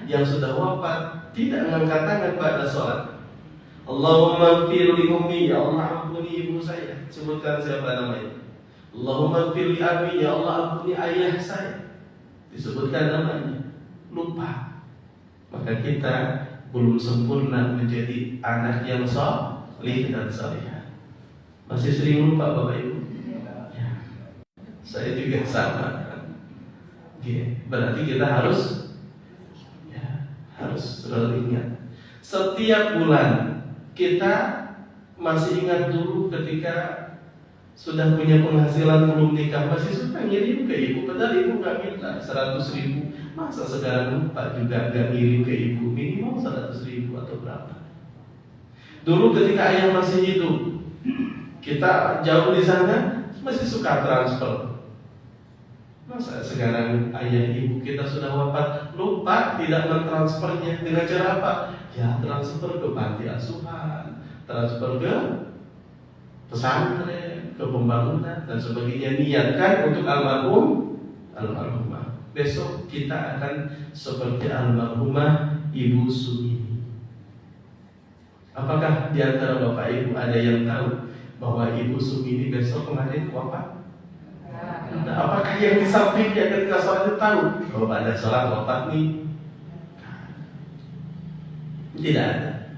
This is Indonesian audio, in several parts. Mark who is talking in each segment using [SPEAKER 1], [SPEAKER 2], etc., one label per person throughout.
[SPEAKER 1] yang sudah wafat tidak mengangkat tangan pada sholat. Allahumma ighfir li ummi, ya Allah ampuni ibu saya. Sebutkan siapa namanya. Allahumma ighfir li abi, ya Allah ampuni ayah saya. Disebutkan namanya, lupa. Maka kita belum sempurna menjadi anak yang salih dan salihah. Masih sering lupa Bapak Ibu? Ya. Saya juga sama. Berarti kita harus selalu ingat. Setiap bulan kita masih ingat dulu ketika sudah punya penghasilan belum nikah, masih suka ngirim ke ibu, padahal ibu nggak minta 100.000. Masa sekarang lupa juga nggak ngirim ke ibu, minimal 100.000 atau berapa. Dulu ketika ayah masih hidup, kita jauh di sana masih suka transfer. Masa sekarang ayah ibu kita sudah wafat, lupa tidak mentransfernya. Dengan cara apa? Ya transfer ke panti asuhan, transfer ke pesantren, ke pembangunan dan sebagainya. Niatkan untuk almarhumah. Besok kita akan seperti almarhumah Ibu Sumini. Apakah di antara Bapak Ibu ada yang tahu bahwa Ibu Sumini besok kemarin wafat? Nah, apakah yang di sampingnya ketika sholat itu tahu bahwa pada sholat wafat nih? Tidak ada.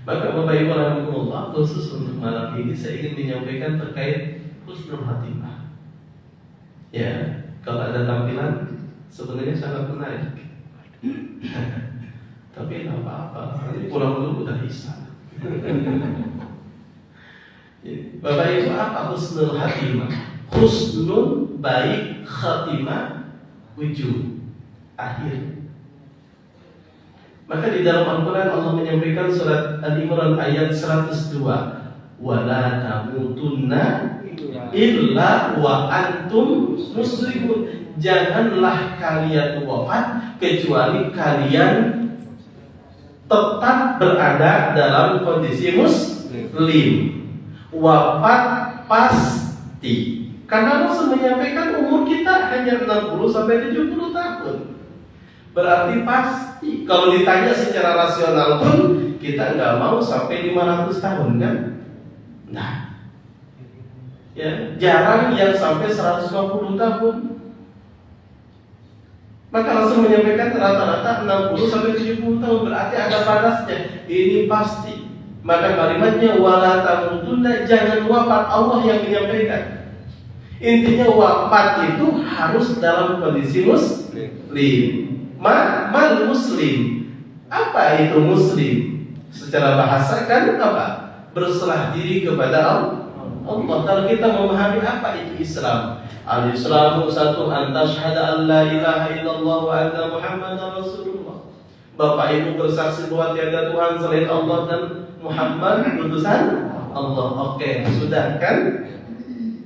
[SPEAKER 1] Maka Bapak Ibu rahimahullah, khusus untuk malam ini saya ingin menyampaikan terkait husnul khatimah. Ya, kalau ada tampilan sebenarnya sangat menarik. Tapi tidak apa-apa, nanti pulang dulu udah isya. Bapak Ibu, apa husnul khatimah? Husnul baik, khatimah ujung, akhir. Maka di dalam Al-Quran Allah menyampaikan surat Al-Imran ayat 102, wala tamutunna illa wa antum muslimun. Janganlah kalian wafat kecuali kalian tetap berada dalam kondisi muslim. Wafat pasti. Karena Rasul menyampaikan umur kita hanya 60-70 tahun. Berarti pasti. Kalau ditanya secara rasional pun kita nggak mau sampai 500 tahun kan? Nah, ya, jarang yang sampai 150 tahun. Maka Rasul menyampaikan rata-rata 60-70 tahun, berarti ada batasnya. Ini pasti. Maka kalimatnya wala tamutunna, jangan wafat, Allah yang menyampaikan. Intinya wafat itu harus dalam kondisi muslim. Mal muslim. Apa itu muslim? Secara bahasa kan apa? Berserah diri kepada Allah. Kalau kita memahami apa itu Islam, al-Islamu satu, anta syahada an la ilaha illallah wa anna Muhammadar Rasulullah. Bapak Ibu bersaksi bahwa tiada Tuhan selain Allah dan Muhammad utusan Allah. Oke, sudah kan?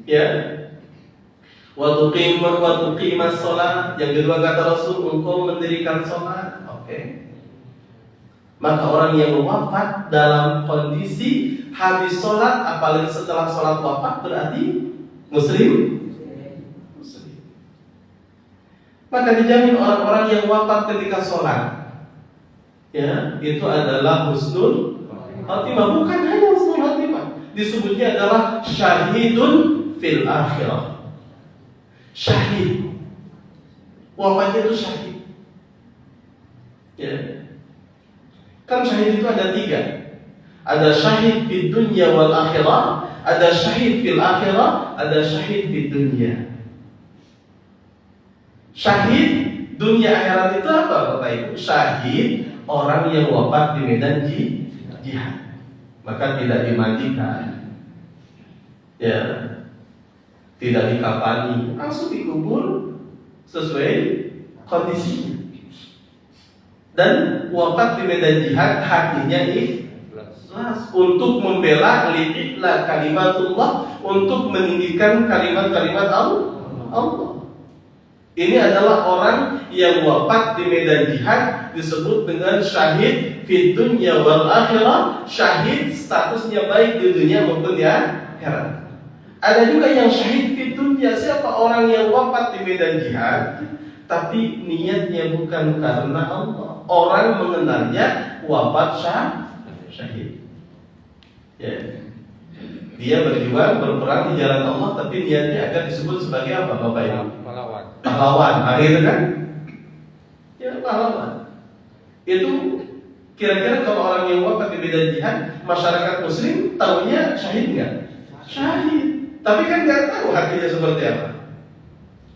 [SPEAKER 1] Ya. Wa tuqimas shalah. Yang kedua kata Rasul, engkau mendirikan salat. Oke. Maka orang yang wafat dalam kondisi habis sholat, apalagi setelah sholat wafat, berarti muslim. Maka dijamin orang-orang yang wafat ketika sholat, ya, itu adalah husnul khatimah. Bukan hanya husnul khatimah, disebutnya adalah syahidun fil akhirah. Syahid, wafatnya itu syahid. Ya. Kan syahid itu ada 3. Ada syahid di dunia wal akhirah, ada syahid fil akhirah, ada syahid di dunia. Syahid dunia akhirat itu apa Bapak Ibu? Syahid orang yang wafat di medan jihad. Maka tidak dimandikan, ya, tidak dikafani, langsung dikubur sesuai kondisinya. Dan wafat di medan jihad hatinya ikhlas untuk membela li'ila kalimatullah, untuk meninggikan kalimat-kalimat Allah. Ini adalah orang yang wafat di medan jihad, disebut dengan syahid fid dunya wal akhirah. Syahid statusnya baik di dunia maupun di akhirat. Ada juga yang syahid fid dunya. Siapa orang yang wafat di medan jihad tapi niatnya bukan karena Allah. Orang mengenalnya wafat syahid. Ya. Dia berjuang berperang di jalan Allah, tapi niatnya akan disebut sebagai apa, Bapak Ibu? Pahlawan. Akhirnya kan? Ya, pahlawan. Itu kira-kira kalau orang yang wafat di medan jihad, masyarakat muslim tahunya syahid nggak? Syahid. Tapi kan nggak tahu hatinya seperti apa.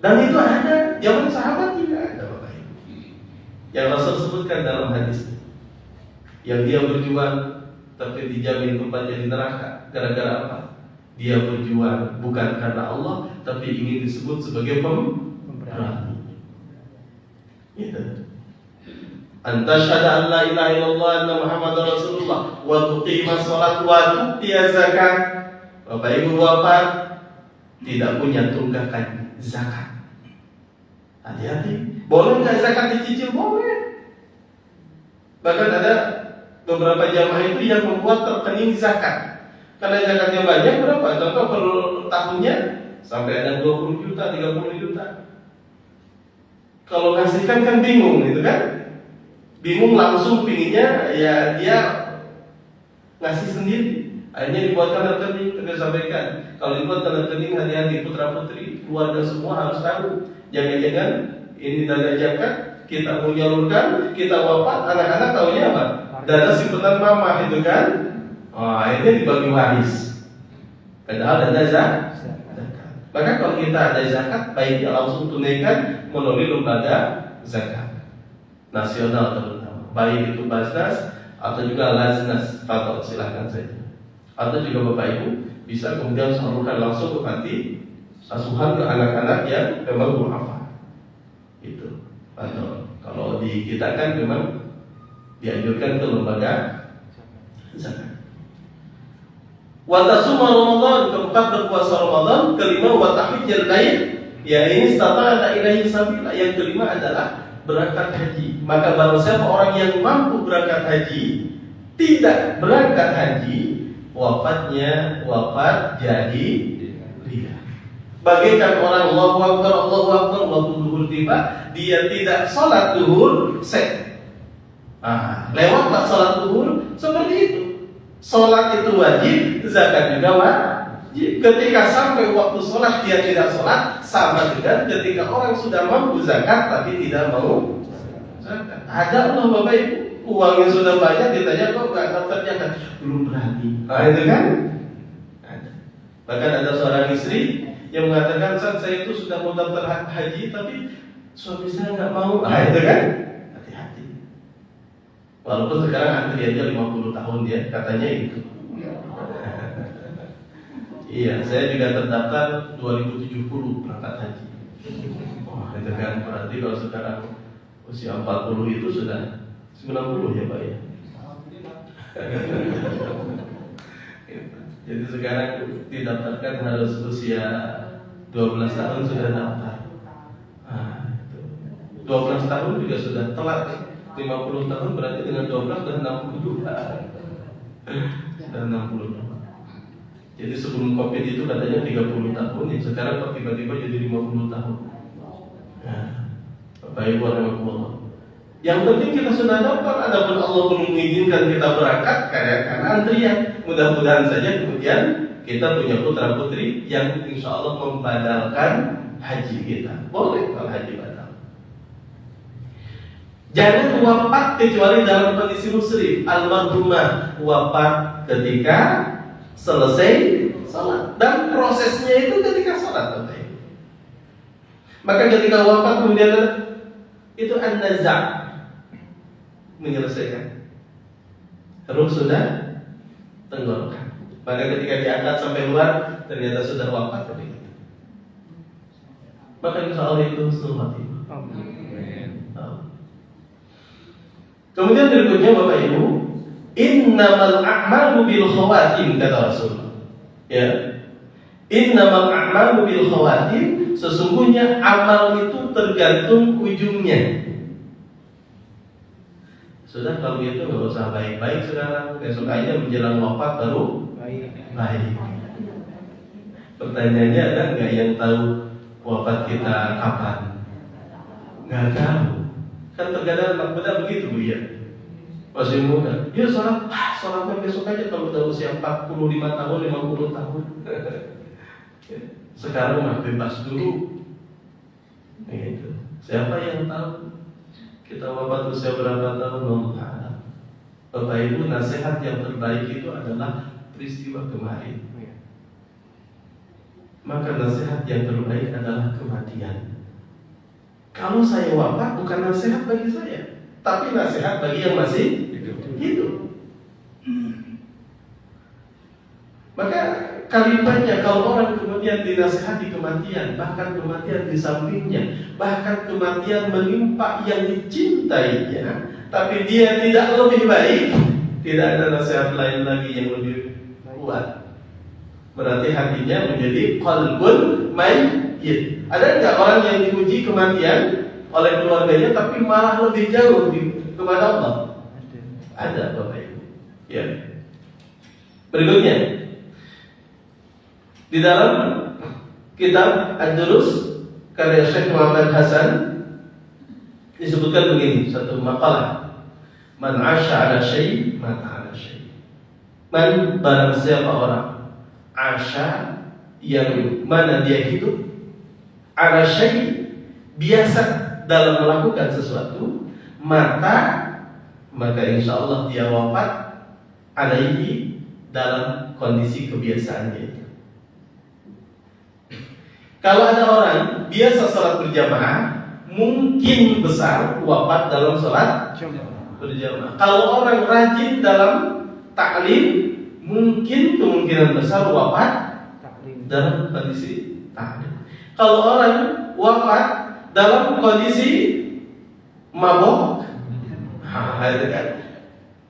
[SPEAKER 1] Dan itu ada zaman sahabat juga ada, Bapak Ibu. Yang Rasul sebutkan dalam hadis, yang dia berjuang tapi dijamin tempatnya di neraka. Gara-gara apa? Dia berjuang bukan karena Allah, tapi ingin disebut sebagai pemberani. Gitu. Anta syahada an la ilaha illallah anna Muhammadar Rasulullah wa tuqima shalat wa tu'ti zakat. Bapak Ibu wafat tidak punya tunggakan zakat. Hati-hati. Boleh nggak zakat dicicil? Boleh. Bahkan ada beberapa jamaah itu yang membuat rekening zakat. Karena zakatnya banyak, berapa? Contoh per tahunnya sampai ada 20 juta, 30 juta. Kalau ngasihkan kan bingung gitu kan? Bingung langsung pinginnya ya dia ngasih sendiri. Akhirnya dibuatkan rekening, kita sampaikan. Kalau dibuatkan rekening, hati-hati putra putri, keluarga semua harus tahu. Jangan-jangan ini dana zakat kita mau nyalurkan, kita wafat, anak-anak tahunya apa? Dana simpenan mama itu kan? Oh, akhirnya dibagi waris. Padahal dana zakat. Maka kalau kita ada zakat, baiknya langsung tunaikan melalui lembaga zakat nasional terutama, baik itu Basnas atau juga Laznas, atau silahkan saja. Atau juga Bapak Ibu bisa kemudian salurkan langsung ke panti asuhan ke anak-anak yang memang du'afa. Itu. Atau kalau di kita kan memang dianjurkan ke lembaga zakat. Wa tasuma Ramadan, keempat berpuasa Ramadan, kelima wa tahijjal bait, ya ini istata'a ilaihi sabila. Yang kelima adalah berangkat haji. Maka barang siapa orang yang mampu berangkat haji tidak berangkat haji, wafatnya wafat jahiliyah. Bagaikan orang Allahu Akbar, waktu zuhur tiba, dia tidak sholat zuhur, lewatlah sholat zuhur. Seperti itu. Sholat itu wajib, zakat juga wajib. Ketika sampai waktu sholat dia tidak sholat, sama dengan ketika orang sudah mampu zakat tapi tidak mau zakat. Ada Allah Bapak Ibu, uangnya sudah banyak, ditanya kok nggak ternyata belum berani. Nah itu kan ada. Bahkan ada seorang istri yang mengatakan, saat saya itu sudah mau daftar haji tapi suami saya nggak mau. Nah itu kan, hati-hati. Walaupun sekarang antriannya 50 tahun dia katanya itu. Iya, saya juga terdaftar 2070 berangkat haji. Wah, itu kan berarti kalau sekarang usia 40 itu sudah 90 ya Pak ya. Jadi sekarang didaftarkan harus usia 12 tahun sudah daftar. Nah, itu. 12 tahun juga sudah telat. 50 tahun berarti dengan 12 dan 62. Dan 62. Jadi sebelum Covid itu katanya 30 tahun, ya sekarang kok tiba-tiba jadi 50 tahun. Nah, Bapak Ibu rahimahullah. Yang penting kita sudah daftar, adapun Allah belum mengizinkan kita berangkat karena antrian. Mudah-mudahan saja kemudian kita punya putra putri yang insya Allah membadalkan haji kita. Boleh kalau haji badal. Jangan wafat kecuali dalam kondisi muslim. Almarhumah wafat ketika selesai salat, dan prosesnya itu ketika salat. Maka ketika wafat kemudian itu an-naza' menyelesaikan. Ruh sudah tenggorokan. Maka ketika diangkat sampai luar ternyata sudah wafat ketika itu. Maka insya Allah itu selamat. Kemudian berikutnya Bapak Ibu, innamal a'malu bil khawatim, kata Rasulullah. Ya. Innamal a'malu bil khawatim, sesungguhnya amal itu tergantung ujungnya. Sudah kalau gitu nggak usah baik-baik sekarang, besok aja menjelang wafat baru baik. Pertanyaannya ada nggak yang tahu wafat kita kapan? Nggak tahu. Kan terkadang anak muda begitu Bu ya. Masih muda. Dia sholatnya besok aja kalau udah usia 45 tahun, 50 tahun. Sekarang mah bebas dulu. Gitu. Siapa yang tahu kita wafat usia berapa tahun? Allah. Bapak Ibu, nasihat yang terbaik itu adalah peristiwa kemarin. Maka nasihat yang terbaik adalah kematian. Kalau saya wafat bukan nasihat bagi saya, tapi nasihat bagi yang masih hidup. Maka kalimatnya kalau orang kemudian dinasihati kematian, bahkan kematian di sampingnya, bahkan kematian menimpa yang dicintainya, tapi dia tidak lebih baik, tidak ada nasihat lain lagi yang lebih kuat. Berarti hatinya menjadi qalbun mayyit. Ada nggak orang yang diuji kematian oleh keluarganya tapi malah lebih jauh kepada Allah? Ada Bapak Ibu. Ya. Berikutnya di dalam kitab Ad-Durus karya Syekh Muhammad Hasan disebutkan begini, satu makalah. Man 'asha 'ala syai' mata 'ala syai'. Man, barang siapa orang 'asha yang mana dia hidup, 'ala syai' biasa dalam melakukan sesuatu, maka insya Allah dia wafat alaihi dalam kondisi kebiasaannya itu. Kalau ada orang biasa sholat berjamaah, mungkin besar wafat dalam sholat berjamaah. Kalau orang rajin dalam taklim, mungkin kemungkinan besar wafat dalam kondisi taklim. Kalau orang wafat dalam kondisi mabok, kan?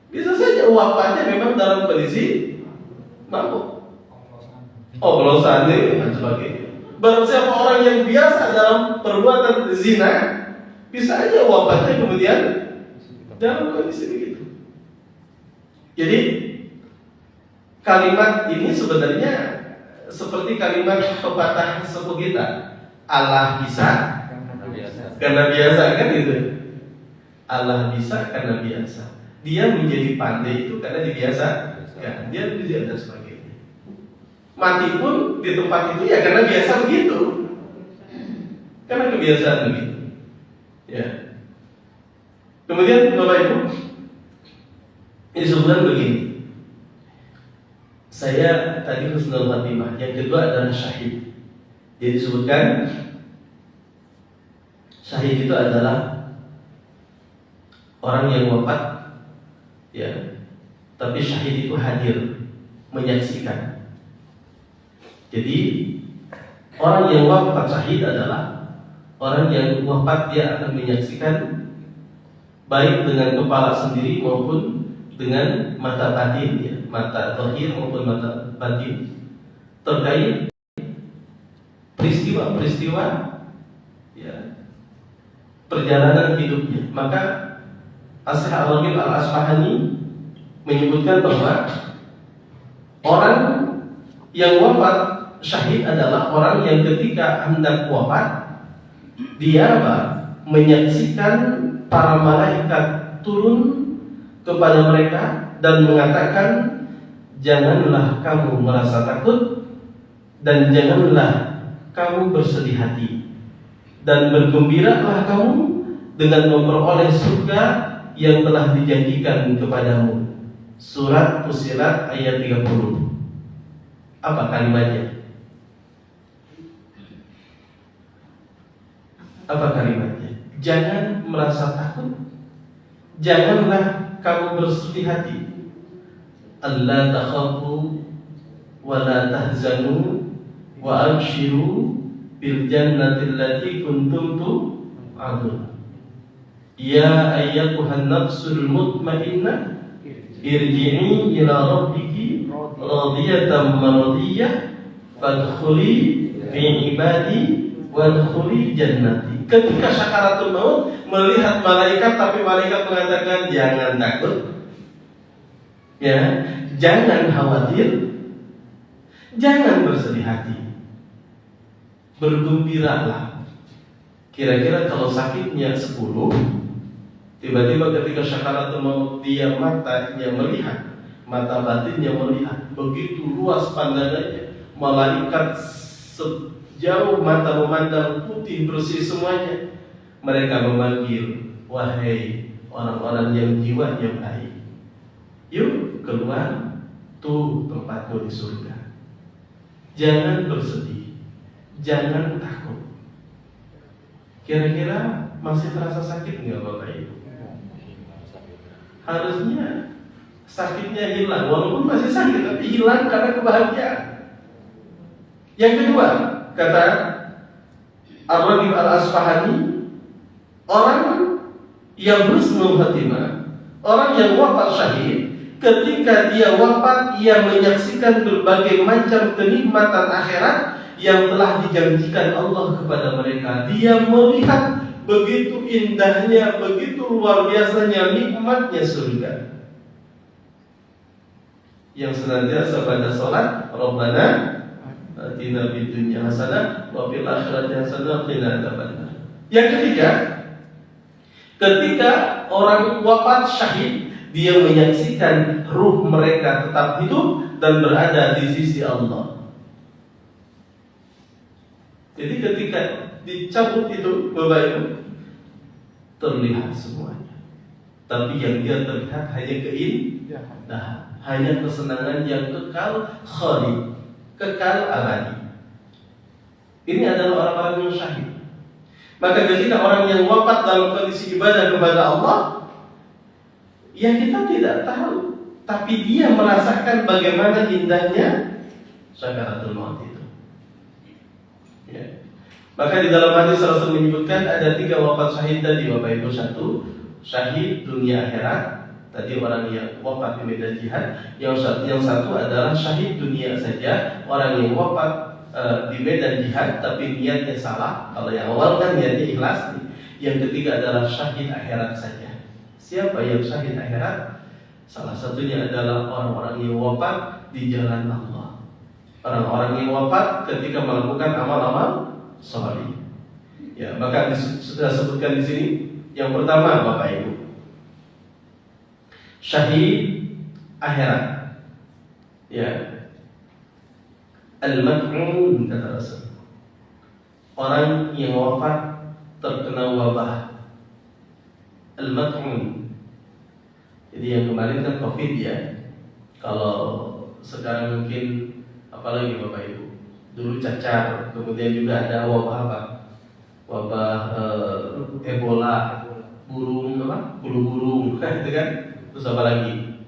[SPEAKER 1] Bisa saja wafatnya memang dalam kondisi mabok, oplosan dan sebagainya. Barang siapa orang yang biasa dalam perbuatan zina, bisa aja wafatnya kemudian dalam kondisi begitu. Jadi kalimat ini sebenarnya seperti kalimat pepatah sepuh kita, Allah bisa karena biasa, kan itu. Allah bisa karena biasa. Dia menjadi pandai itu karena dibiasakan. Dia bisa dan sebagainya. Mati pun di tempat itu ya karena biasa begitu, karena kebiasaan begitu. Ya. Kemudian Bapak Ibu, ini sebutan begini. Saya tadi husnul khatimah. Yang kedua adalah syahid. Jadi disebutkan syahid itu adalah orang yang wafat, ya, tapi syahid itu hadir, menyaksikan. Jadi orang yang wafat syahid adalah orang yang wafat dia akan menyaksikan baik dengan kepala sendiri maupun dengan mata batin, ya, mata zahir maupun mata batin terkait peristiwa-peristiwa, ya, perjalanan hidupnya. Maka As-Syekh Al-Raghib Al-Asfahani menyebutkan bahwa orang yang wafat syahid adalah orang yang ketika hendak wafat dia menyaksikan para malaikat turun kepada mereka dan mengatakan, janganlah kamu merasa takut dan janganlah kamu bersedih hati, dan bergembiralah kamu dengan memperoleh surga yang telah dijanjikan kepadamu. Surat Fussilat ayat 30. Apa kalimatnya? Apa kalimatnya? Jangan merasa takut, janganlah kamu bersedih hati. Alla takhafu wa la tahzanu wa abshiru bil jannati allati kuntum tu'adun. Ya ayyatuhan nafsul mutmainnah irji'i ila rabbiki radiyatan mardiyah fadkhuli fi ibadi wadkhuli jannati. Ketika sakaratul maut melihat malaikat, tapi malaikat mengatakan jangan takut, ya, jangan khawatir, jangan bersedih hati, bergembiralah. Kira-kira kalau sakitnya 10, tiba-tiba ketika syakaratul maut dia matanya melihat, mata batinnya melihat, begitu luas pandangannya, malaikat sejauh mata memandang, putih bersih semuanya. Mereka memanggil, wahai orang-orang yang jiwanya baik, yuk keluar, tuh tempatmu di surga. Jangan bersedih, jangan takut. Kira-kira masih terasa sakit nggak Bapak Ibu? Harusnya sakitnya hilang, walaupun masih sakit tapi hilang karena kebahagiaan. Yang kedua, kata Ar-Raghib Al-Asfahani, orang yang husnul khatimah, orang yang wafat syahid, ketika dia wafat, ia menyaksikan berbagai macam kenikmatan akhirat yang telah dijanjikan Allah kepada mereka. Dia melihat begitu indahnya, begitu luar biasanya nikmatnya surga. Yang senantiasa pada salat, Rabbana atina fid dunya hasanah wa fil akhirati hasanah wa qina adzabannar. Yang ketiga, ketika orang wafat syahid, dia menyaksikan ruh mereka tetap hidup dan berada di sisi Allah. Jadi ketika dicabut itu, Bapak Ibu, terlihat semuanya. Tapi yang dia terlihat hanya keindahan, hanya kesenangan yang kekal, khalid, kekal abadi. Ini adalah orang-orang yang syahid. Maka ketika orang yang wafat dalam kondisi ibadah kepada Allah, ya kita tidak tahu, tapi dia merasakan bagaimana indahnya sakaratul maut itu. Ya. Maka di dalam hadis Rasul menyebutkan ada 3 wafat syahid tadi, Bapak Ibu. 1, syahid dunia akhirat, tadi orang yang wafat di medan jihad. Yang satu adalah syahid dunia saja, orang yang wafat di medan jihad tapi niatnya salah. Kalau yang awal kan niatnya ikhlas. Yang ketiga adalah syahid akhirat saja. Siapa yang syahid akhirat? Salah satunya adalah orang-orang yang wafat di jalan Allah, orang-orang yang wafat ketika melakukan amal-amal saleh. Ya, maka sudah sebutkan di sini. Yang pertama, Bapak Ibu, syahid akhirat. Ya, al-mat'un, kata Rasul, orang yang wafat terkena wabah. Al-mat'un. Jadi yang kemarin kan COVID ya. Kalau sekarang mungkin apalagi Bapak Ibu, dulu cacar, kemudian juga ada wabah apa? Wabah Ebola, burung apa? Bulu burung, itu kan? Terus apa lagi?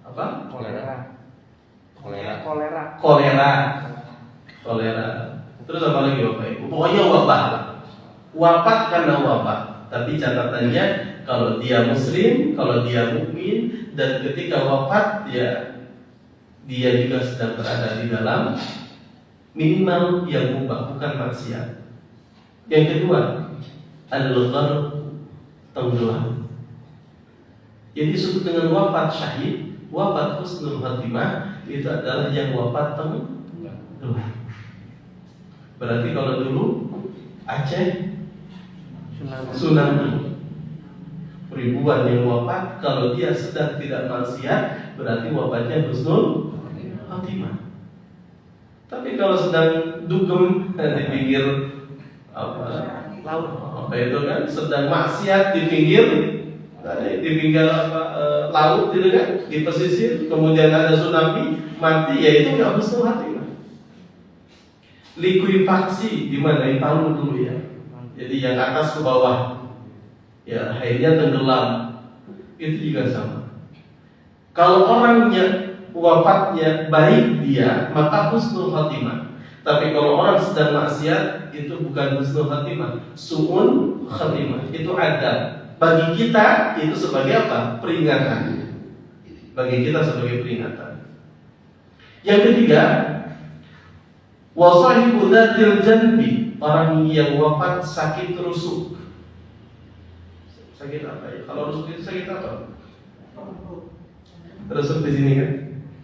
[SPEAKER 1] Apa? Kolera. Terus apa lagi Bapak Ibu? Pokoknya wabah. Wafat karena wabah. Tapi catatannya, kalau dia muslim, kalau dia mukmin, dan ketika wafat dia juga sedang berada di dalam minimal yang mubah, bukan maksiat. Yang kedua, al-gharq, tenggelam. Yang disebut dengan wafat syahid, wafat husnul khatimah, itu adalah yang wafat tenggelam. Berarti kalau dulu Aceh tsunami, ribuan yang wafat. Kalau dia sedang tidak maksiat, berarti wafatnya husnul khatimah. Tapi kalau sedang dugem di pinggir laut, apa itu kan, sedang maksiat di pinggir laut, gitu kan, di pesisir, kemudian ada tsunami, mati, ya itu nggak husnul khatimah. Likuifaksi di mana? Di Palu dulu ya. Jadi yang atas ke bawah, ya akhirnya tenggelam. Itu juga sama. Kalau orangnya wafatnya baik dia, maka husnul khatimah. Tapi kalau orang sedang maksiat, itu bukan husnul khatimah, su'un khatimah. Itu ada. Bagi kita itu sebagai apa? Peringatan. Bagi kita sebagai peringatan. Yang ketiga, wasahibu dzatil janbi, orang yang wafat sakit rusuk. Sakit apa ya? Kalau rusuk itu sakit apa? Rusuk di sini kan?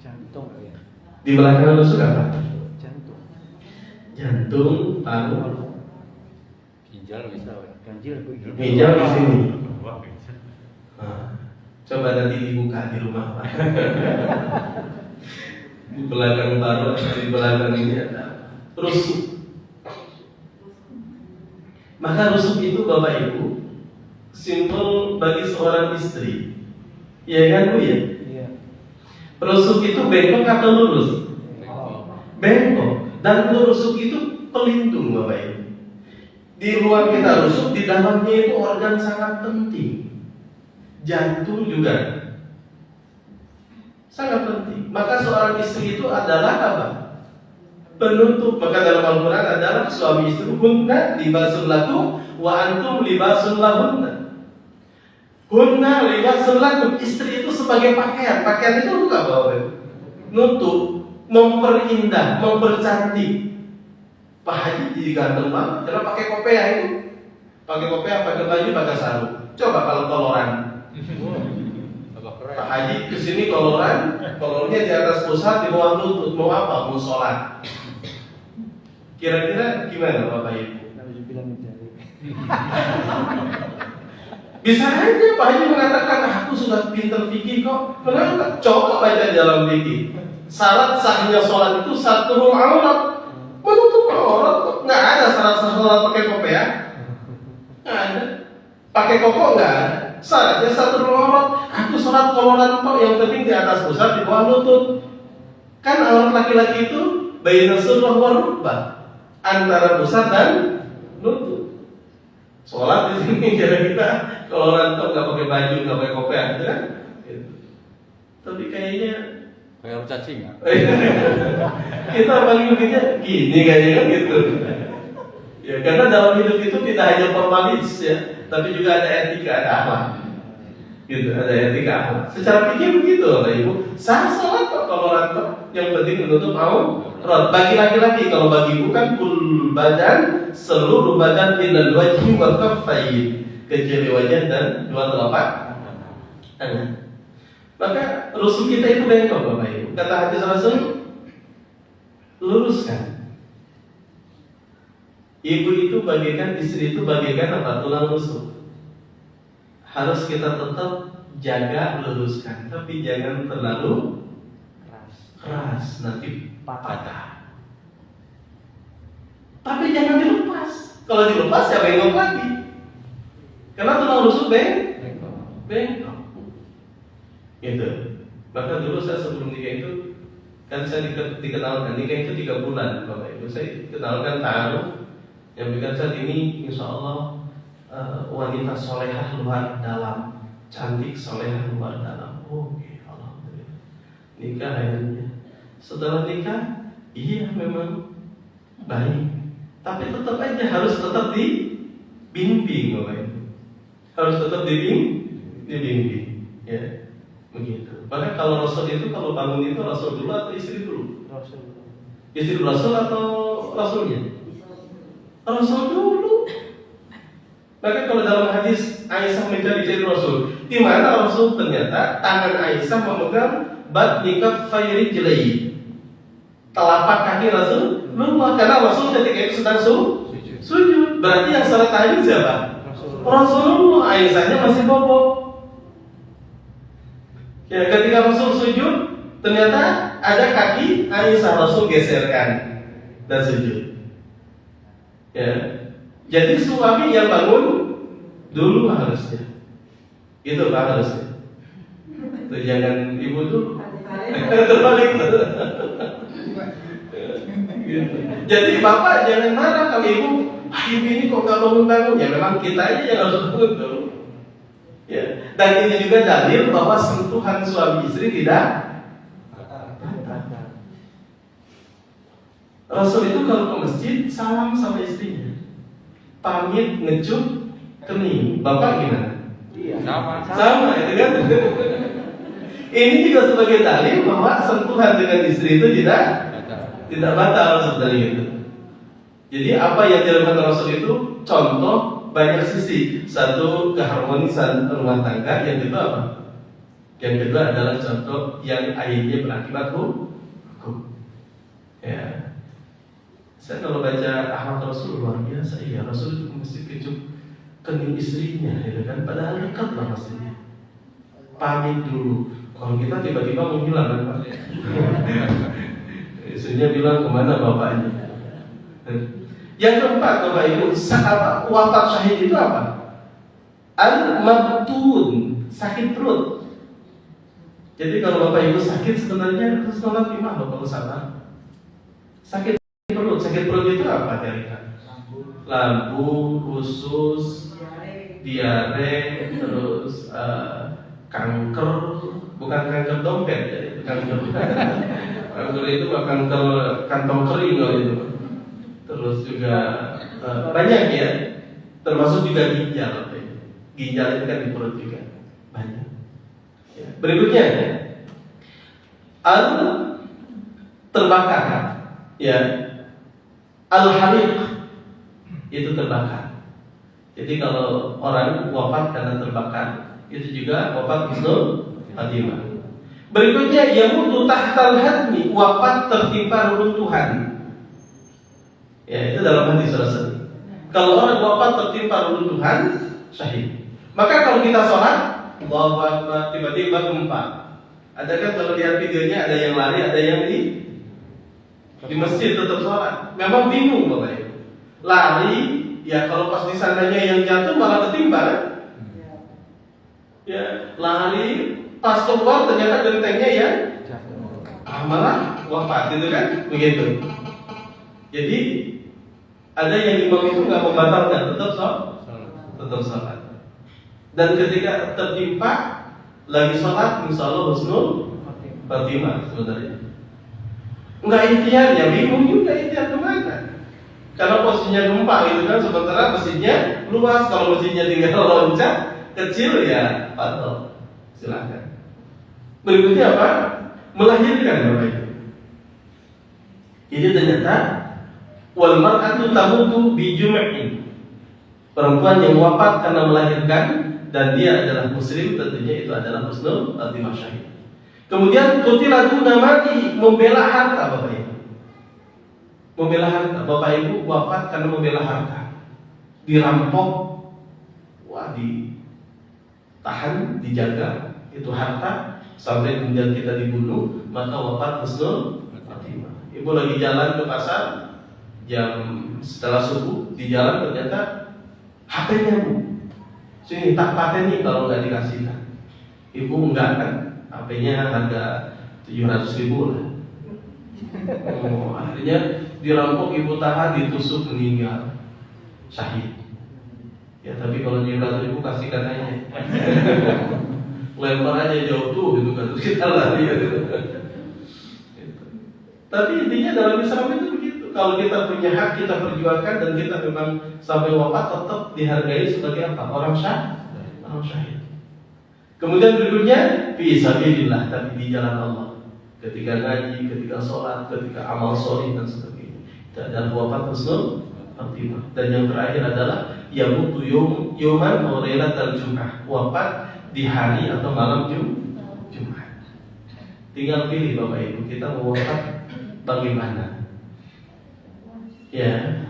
[SPEAKER 2] Jantung ya.
[SPEAKER 1] Di belakang rusuk apa?
[SPEAKER 2] Jantung.
[SPEAKER 1] Jantung, paru,
[SPEAKER 2] Ginjal bisa,
[SPEAKER 3] Ganjil begitu.
[SPEAKER 1] Ginjal di sini. Nah, coba nanti dibuka di rumah Pak. Di belakang taruh, di belakang ini ada rusuk. Maka rusuk itu Bapak Ibu simbol bagi seorang istri. Iya kan Bu ya?
[SPEAKER 3] Iya.
[SPEAKER 1] Rusuk itu bengkok atau lurus? Bengkok. Dan rusuk itu pelindung Bapak Ibu. Di luar kita rusuk, di dalamnya itu organ sangat penting. Jantung juga sangat penting. Maka seorang istri itu adalah apa? Penutup. Maka dalam Al-Quran adalah suami istri hunna libasun lakum wa antum libasun lahunna. Hunna libasun lakum. Istri itu sebagai pakaian. Pakaian itu bukan apa? Nutup, memperindah, mempercantik. Pak Haji jadi ganteng banget karena pakai kopiah itu. Pakai kopiah, pakai baju, pakai sarung. Coba kalau koloran. Pak Haji kesini koloran, kolornya di atas pusat, di bawah lutut. Mau apa? Mau sholat. Kira-kira gimana Bapak Ibu? Bisa aja Pak Haji mengatakan, aku sudah pinter fikih kok. Kenapa? Coba baca dalam fikih. Syarat sahnya sholat itu satrul aurat. Menutup aurat kok. Nggak ada syarat sah sholat pakai kopiah. Nggak ada. Pakai koko nggak ada. Syaratnya satrul aurat. Aku sholat koloran kok. Yang penting di atas pusat, di bawah lutut. Kan aurat laki-laki itu baina surah wa rukbah, antara pusat dan lutut. Sholat di sini kira-kira kalau rantau nggak pakai baju, nggak pakai kopiah, gitu kan? Gitu. Tapi kayaknya
[SPEAKER 2] kayak cacing ya?
[SPEAKER 1] kita paling begini gini kayaknya kan gitu. Ya karena dalam hidup itu tidak hanya formalis ya, tapi juga ada etika, ada akhlak. Gitu, ada etika akhlak. Secara pikir begitu Bapak Ibu. Sah sholat kok kalau rantau, yang penting menutup aurat. Bagi laki-laki, kalau bagi ibu kan kul badan, seluruh badan minal wajhi wa kaffayn, kecuali wajah dan dua telapak tangan. Maka rusuk kita itu bengkok Bapak Ibu. Kata hadis Rasul, luruskan. Ibu itu bagaikan, istri itu bagaikan apa? Tulang rusuk. Harus kita tetap jaga, luruskan, tapi jangan terlalu keras, nanti patah. Tapi jangan dilepas. Kalau dilepas ya bengkok lagi. Karena tulang rusuk bengkok. Gitu. Maka dulu saya sebelum nikah itu kan saya dikenalkan nikah itu 3 bulan Bapak Ibu. Saya kenalkan taruh yang bikin saat ini insya Allah wanita solehah luar dalam, cantik solehah luar dalam. Oke, alhamdulillah. Nikah akhirnya. Setelah nikah, iya memang baik, tapi tetap aja harus tetap dibimbing Bapak Ibu. Harus tetap dibimbing, ya begitu. Maka kalau Rasul itu kalau bangun itu Rasul dulu atau istri dulu?
[SPEAKER 3] Rasul.
[SPEAKER 1] Istri Rasul atau Rasulnya? Rasul dulu. Maka kalau dalam hadis Aisyah mencari Rasul, di mana Rasul ternyata tangan Aisyah memegang batnika fayrijlai, telapak kaki Rasul luar, karena Rasul ketika itu sedang sujud. Berarti yang salat tahajud siapa? Rasulullah. Aisyahnya masih bobo. Ya, ketika Rasul sujud, ternyata ada kaki Aisyah, Rasul geserkan dan sujud. Ya, jadi suami yang bangun dulu harusnya. Gitu Pak harusnya. Tuh, jangan ibu dulu. Terbalik. Gitu. Jadi bapak jangan marah kalau ibu, ibu ini kok gak bangun-bangun. Ya memang kita aja yang harus bangun dulu. Ya. Dan ini juga dalil bahwa sentuhan suami istri tidak batal. Rasul itu kalau ke masjid salam sama istrinya, pamit ngecup kening. Bapak gimana?
[SPEAKER 3] Iya.
[SPEAKER 2] Sama
[SPEAKER 1] itu kan. Ini juga sebagai dalil bahwa sentuhan dengan istri itu tidak batal sebenarnya itu. Jadi apa yang dilakukan Rasul itu contoh banyak sisi. Satu, keharmonisan rumah tangga. Yang kedua apa? Yang kedua adalah contoh yang akhirnya berakibat hukum. Ya. Saya kalau baca akhlak Rasul luar biasa. Iya, Rasul itu mesti kecup kening istrinya, ya kan? Padahal dekat lah maksudnya. Pamit dulu. Kalau kita tiba-tiba menghilang kan Pak? Istrinya bilang kemana bapaknya? Yang keempat Bapak Ibu, wafat syahid itu apa? Al-mabtun, sakit perut. Jadi kalau Bapak Ibu sakit sebenarnya harus sholat di mana kalau sabar? Sakit perut itu apa kira-kira? Lambung, usus, diare, terus kanker, bukan kanker dompet ya, kanker. Kanker itu kanker kantong kering loh itu. Terus juga banyak ya, termasuk juga ginjal. Ginjal itu kan di perut juga banyak. Ya. Berikutnya, terbakar, ya, al-hariq itu terbakar. Jadi kalau orang wafat karena terbakar, itu juga wafat husnul khatimah. Berikutnya, yamutu tahtal hadmi, wafat tertimpa reruntuhan. Ya, itu dalam hadis Rasul. Kalau orang wafat tertimpa reruntuhan, syahid. Maka kalau kita sholat, Allahu Akbar, tiba-tiba gempa. Ada kan kalau lihat videonya ada yang lari, ada yang di masjid tetap sholat. Memang bingung Bapak Ibu. Lari, ya kalau pas di sananya yang jatuh malah ketimpa kan? Ya, lari, pas keluar ternyata gentengnya ya malah wafat, gitu kan? Begitu. Jadi ada yang imam itu nggak membatalkan, tetap sholat. Dan ketika tertimpa lagi sholat, insya Allah husnul khatimah sebenarnya. Nggak ikhtiar, ya bingung juga ikhtiar kemana? Karena posisinya gempa gitu kan, sementara mesinnya luas. Kalau mesinnya tinggal loncat kecil ya fatal. Silakan. Berikutnya apa? Melahirkan Bapak Ibu. Jadi ternyata wal mar'atu tamutu bi jum'in. Perempuan yang wafat karena melahirkan dan dia adalah muslim, tentunya itu adalah husnul khatimah syahid. Kemudian qutilatun namati, membela harta Bapak Ibu. Membela harta, Bapak Ibu wafat karena membela harta. Dirampok, wah ditahan, dijaga itu harta sampai kemudian kita dibunuh, maka wafat husnul khatimah. Ibu lagi jalan ke pasar jam setelah subuh, di jalan ternyata HP-nya Bu, sini tak pateni kalau nggak dikasihkan. Ibu enggak kan, HP-nya harga 700.000 lah. Oh, akhirnya dirampok, ibu tahan, ditusuk, meninggal, syahid. Ya tapi kalau 700.000 kasihkan aja. Lempar aja jauh tuh gitu kan, terus kita lari ya gitu. Tapi intinya dalam Islam itu begitu. Kalau kita punya hak, kita perjuangkan, dan kita memang sampai wafat tetap dihargai sebagai apa? Orang syahid. Kemudian berikutnya, fi sabilillah, tapi di jalan Allah. Ketika ngaji, ketika sholat, ketika amal sholih dan sebagainya. Itu adalah wafat husnul khatimah. Dan yang terakhir adalah yamutu yawman aw lailatal jum'ah, wafat di hari atau malam Jumat. Tinggal pilih Bapak Ibu, kita mau wafat bagaimana? Ya,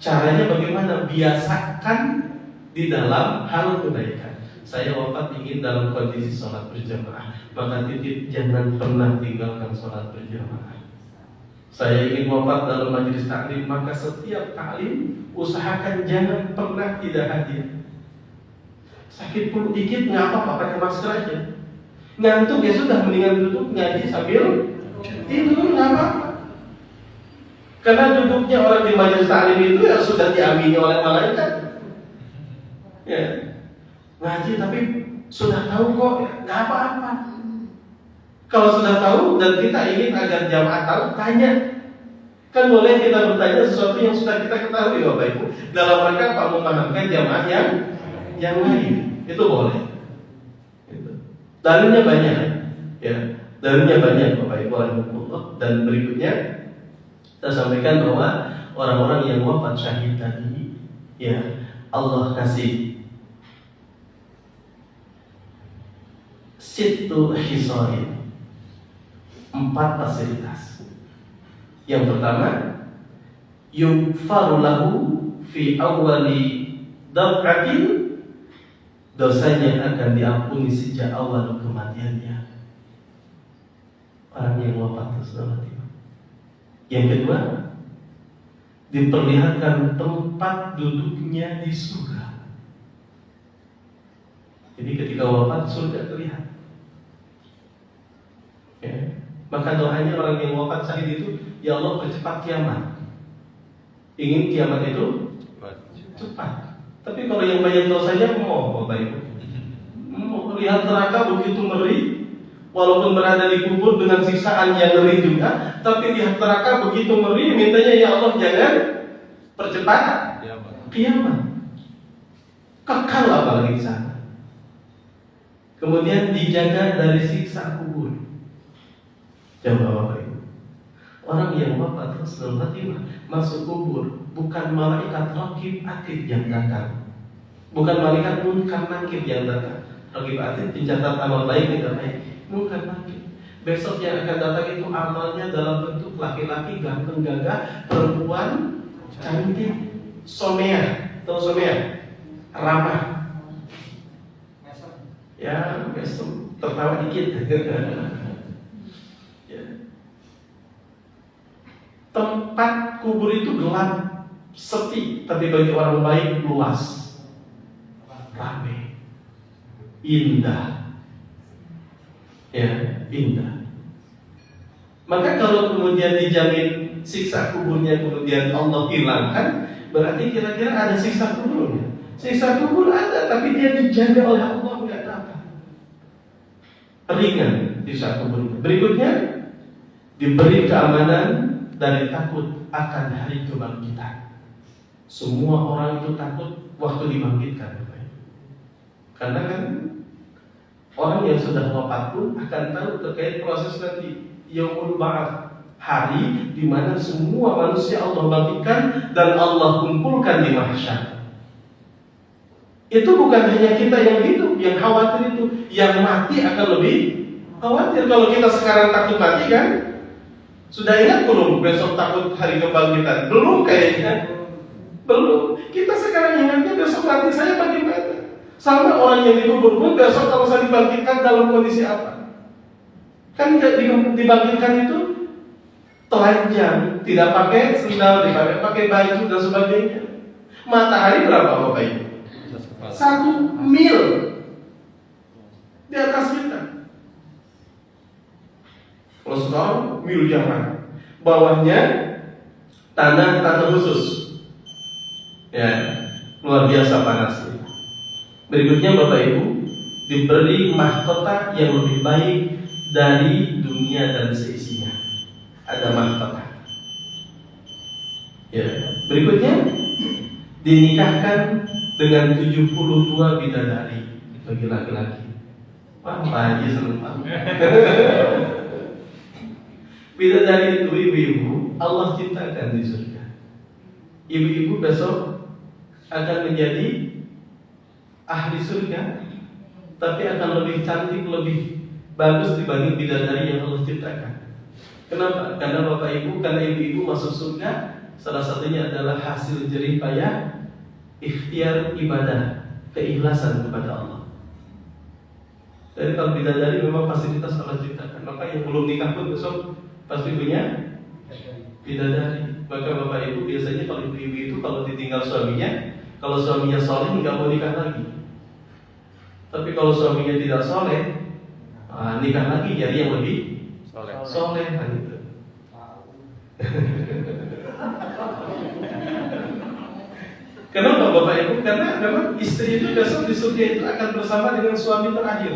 [SPEAKER 1] caranya bagaimana? Biasakan di dalam hal kebaikan. Saya wafat ingin dalam kondisi sholat berjamaah, maka titip jangan pernah tinggalkan sholat berjamaah. Saya ingin wafat dalam majelis taklim, maka setiap taklim usahakan jangan pernah tidak hadir. Sakit perut dikit nggak apa-apa, pakai masker aja. Ngantuk ya sudah, mendingan duduk ngaji sambil tidur, nggak apa-apa. Karena duduknya orang di majelis taklim itu ya sudah diamini oleh malaikat. Ya, ngaji tapi sudah tahu kok, nggak apa-apa. Kalau sudah tahu dan kita ingin agar jamaah tahu, tanya. Kan boleh kita bertanya sesuatu yang sudah kita ketahui Bapak Ibu, dalam rangka apa? Memahamkan jamaah yang lain. Itu boleh. Dalilnya banyak, ya. Dalilnya banyak Bapak Ibu. Dan berikutnya kita sampaikan bahwa orang-orang yang wafat syahid tadi, ya Allah kasih situ hisorin, 4 fasilitas. Yang pertama, yughfaru lahu fi awwali daf'atin, dosanya akan diampuni sejak awal kematiannya. Orang yang wafat sudah mati. Yang kedua, diperlihatkan tempat duduknya di surga. Jadi ketika wafat surga terlihat. Ya. Maka doanya orang yang wafat syahid itu, ya Allah percepat kiamat. Ingin kiamat itu cepat. Tapi kalau yang banyak dosanya mau Bapak Ibu, mau lihat neraka begitu ngeri, walaupun berada di kubur dengan siksaan yang ngeri juga, tapi lihat neraka begitu ngeri, mintanya ya Allah jangan percepat kiamat. Kekal apalagi di sana. Kemudian dijaga dari siksa kubur. Coba Bapak Ibu, orang yang wafat husnul khatimah masuk kubur, bukan malaikat raqib atid yang datang, bukan malaikat munkar nakir yang datang. Raqib atid pencatat amal baik tidak baik, munkar nakir. Besok yang akan datang itu amalnya dalam bentuk laki-laki ganteng gagah, perempuan cantik, somea, tahu somea, ramah. Ya, besok tertawa dikit. Ya. Tempat kubur itu gelap, sepi, tapi bagi orang baik luas, ramai, indah. Ya, indah. Maka kalau kemudian dijamin siksa kuburnya kemudian Allah hilangkan, berarti kira-kira ada siksa kuburnya. Siksa kubur ada, tapi dia dijaga oleh Allah, nggak ada apa. Ringan siksa kubur. Berikutnya, diberi keamanan dari takut akan hari kebangkitan. Semua orang itu takut waktu dibangkitkan. Karena kan orang yang sudah wafat pun akan tahu terkait proses nanti Yaumul Ba'ats, hari di mana semua manusia Allah bangkitkan dan Allah kumpulkan di mahsyar. Itu bukan hanya kita yang hidup yang khawatir itu, yang mati akan lebih khawatir. Kalau kita sekarang takut mati kan, sudah ingat belum besok takut hari kebangkitan? Belum kayaknya. Belum. Kita sekarang ingatnya besok mati saya bagaimana? Sama orang yang dikubur pun besok kalau saya dibangkitkan dalam kondisi apa? Kan dibangkitkan itu telanjang, tidak pakai sendal, tidak pakai baju dan sebagainya. Matahari berapa Bapak Ibu? 1 mil di atas kita. Kalau sekarang mil Yaman, bawahnya tanah khusus. Ya, luar biasa panasnya. Berikutnya Bapak Ibu, diberi mahkota yang lebih baik dari dunia dan seisinya. Ada mahkota. Ya, berikutnya dinikahkan dengan 72 bidadari bagi laki-laki. Wah, Pak Haji senang banget. Bidadari itu ibu-ibu Allah ciptakan di surga. Ibu-ibu besok akan menjadi ahli surga, tapi akan lebih cantik, lebih bagus dibanding bidadari yang Allah ciptakan. Kenapa? Karena Bapak Ibu, karena ibu-ibu masuk surga, salah satunya adalah hasil jerih payah ikhtiar ibadah, keikhlasan kepada Allah. Jadi kalau bidadari memang fasilitas Allah ciptakan. Maka yang belum nikah pun besok pasti punya bidadari. Maka Bapak Ibu biasanya kalau ibu-ibu itu kalau ditinggal suaminya, kalau suaminya soleh nggak mau nikah lagi. Tapi kalau suaminya tidak soleh, nikah lagi jadi yang lebih soleh kan itu. Kenapa Bapak Ibu? Karena memang istri itu besok di surga itu akan bersama dengan suami terakhir.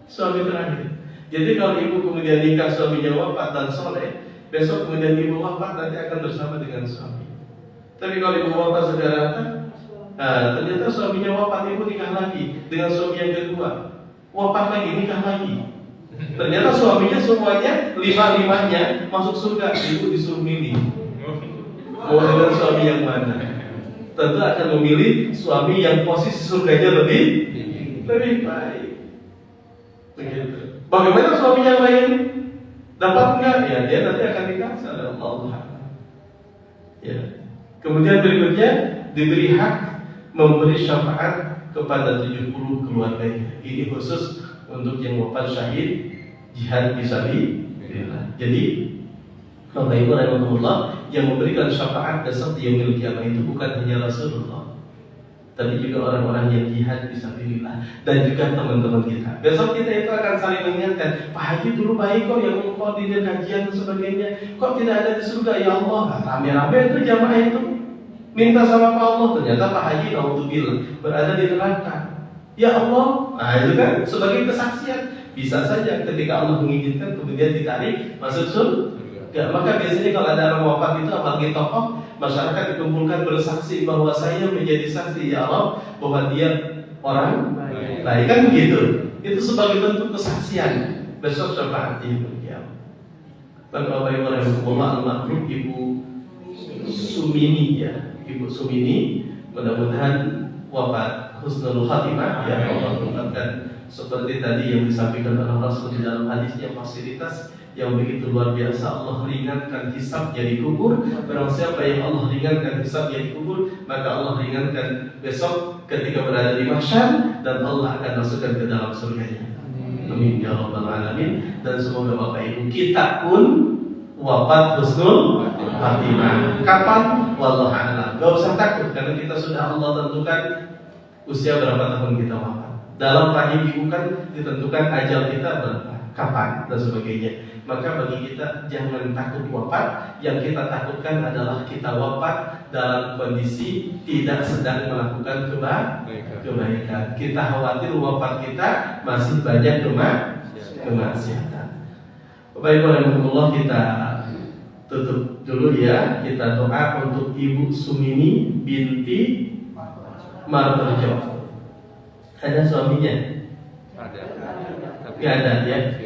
[SPEAKER 1] Suami terakhir. Jadi kalau ibu kemudian nikah suaminya wafat dan soleh, besok kemudian ibu wafat nanti akan bersama dengan suami. Tapi kalau ibu wafat sekarang, ternyata suaminya wafat, ibu nikah lagi dengan suami yang kedua, wafat lagi, nikah lagi. Ternyata suaminya semuanya lima-limanya masuk surga, ibu disuruh milih. Mau dengan suami yang mana? Tentu akan memilih suami yang posisi surganya lebih baik. Begitu. Bagaimana suami yang lain? Dapat enggak? Ya dia nanti akan nikah. Allah. Ya. Kemudian berikutnya diberi hak memberi syafaat kepada 70 keluarganya. Ini khusus untuk yang wafat syahid jihad fisabilillah. Jadi Bapak Ibu rahimahullah, yang memberikan syafaat besok di yaumil qiyamah itu bukan hanya Rasulullah, tapi juga orang-orang yang jihad fisabilillah dan juga teman-teman kita. Besok kita itu akan saling mengingatkan, Pak Haji dulu baik kok yang mengkoordinir kajian dan sebagainya, kok tidak ada di surga ya Allah. Rame-rame itu jamaah itu minta sama Pak Allah, ternyata Pak Haji naudzubillah berada di neraka. Ya Allah, nah itu kan sebagai kesaksian. Bisa saja ketika Allah mengizinkan kemudian ditarik masuk surga. Ya, maka biasanya kalau ada orang wafat itu apalagi tokoh, masyarakat dikumpulkan bersaksi bahwa saya menjadi saksi ya Allah bahwa dia orang baik, kan begitu. Itu sebagai bentuk kesaksian. Besok syafaat itu ya. Dan Bapak Ibu rahimahullah, almarhum Ibu Sumini ya, Ibu Sumini mudah-mudahan wafat husnul khatimah ya Allah tempatkan seperti tadi yang disampaikan oleh Rasul di dalam hadisnya, fasilitas yang begitu luar biasa. Allah ringankan hisabnya di kubur. Barang siapa yang Allah ringankan hisabnya di kubur, maka Allah ringankan besok ketika berada di mahsyar, dan Allah akan masukkan ke dalam surganya. Amin ya rabbal alamin. Dan semoga Bapak Ibu kita pun wafat husnul khatimah. Kapan? Wallahu a'lam. Gak usah takut karena kita sudah Allah tentukan usia berapa tahun kita wafat. Dalam rahim ibu kan ditentukan ajal kita berapa, kapan dan sebagainya. Maka bagi kita jangan takut wafat. Yang kita takutkan adalah kita wafat dalam kondisi tidak sedang melakukan kebaikan. Kita khawatir wafat kita masih banyak kemaksiatan. Bapak Ibu rahimahullah, kita tutup dulu ya. Kita doa untuk Ibu Sumini binti Marterjo. Ada suaminya? Tidak ada ya.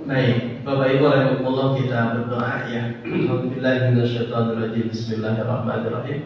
[SPEAKER 1] Baik, Bapak Ibu rahimahullah, kita berdoa ya. Alhamdulillah minasyaitonirrajim. Bismillahirrahmanirrahim.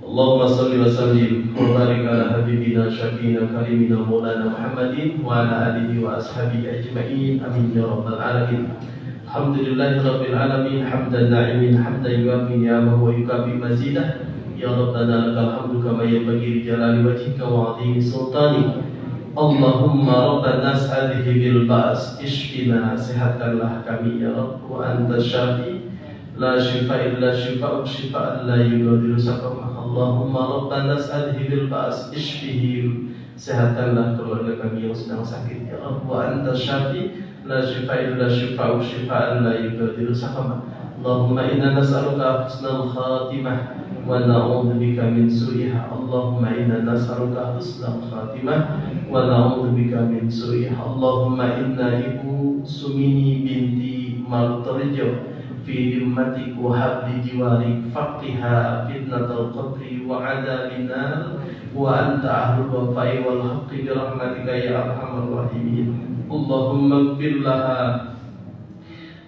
[SPEAKER 1] Allahumma salli wa sallim wa barik ala habibina syafiina karimina maulana Muhammadin wa ala alihi wa ashabihi ajma'in. Amin ya rabbal alamin. Alhamdulillahi rabbil alamin, hamdan na'imin, hamdan yuafi ni'amahu wa yukafi mazidah. Ya Rabbana lakal hamdu kama yanbaghi li jalali wajhika wa 'azimi sultanik. Allahumma Rabbana as'alhi bil ba's ishfina, sehatkanlah kami ya Rabb, wa anta syafi la shifa illa shifa'uk shifa'an la yughadiru saqama. Allahumma Rabbana as'alhi bil ba's ishfihim, sehatkanlah keluarga kami yang sedang sakit ya Rabb, wa anta syafi la shifa illa shifa'uk shifa'an la yughadiru saqama. Allahumma inna nas'aluka husnal khatimah wa na'udzu bika min su'iha. Allahumma inna nas'aluka husnal khatimah wa na'udzu bika min su'iha. Allahumma inna Ibu Sumini binti Marterjo fi dimmatik wa habli jiwarik, faqiha fitnatal qabri wa adabin nar, wa anta ahlul wafai wal haqqi bi rahmatika ya arhamar rahimin. Allahumma ighfir laha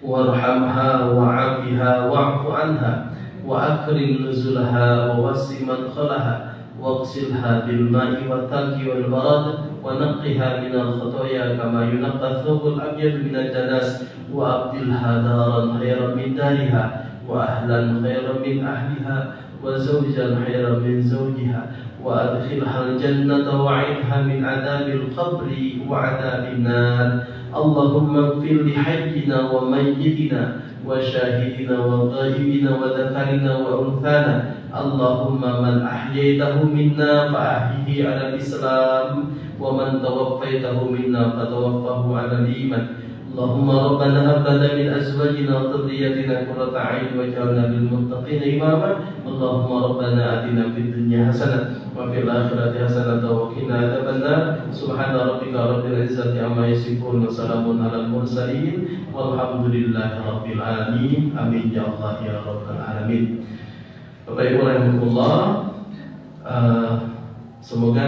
[SPEAKER 1] warhamha wa'afiha wa'fu anha wa akrim nuzulaha wa wasi madkhalaha waghsilha bil ma'i wat thalji wal barad wa naqqiha min al khataaya kama yunqqa thawbul abyad min al danas wa abdilha daran khairan min dariha wa ahlan khairan min ahliha wa zawjan khairan min zawjiha wa adkhilha al jannata wa 'idha min 'adzabil qabri wa 'adzabin nar. Allahumma ighfir li hayyina wa mayyitina wa syahidina wa ghaibina wa dzakarina wa unthana. Allahumma man ahyaytahu minna fa ahyihi 'ala al-islam wa man tawaffaytahu minna fa tawaffahu 'ala al-iman. Allahumma rabbana hab lana min azwajina wa dhurriyyatina qurrata a'yun waj'alna lil muttaqina imama. Allahumma rabbana atina fid dunya hasanah wa fil akhirati hasanah wa qina adzabannar. Subhana rabbika rabbil izzati amma yasifun wa salamun alal mursalin walhamdulillahi rabbil alamin. Amin ya Allah ya rabbal alamin. Bapak Ibu rahimahullah, semoga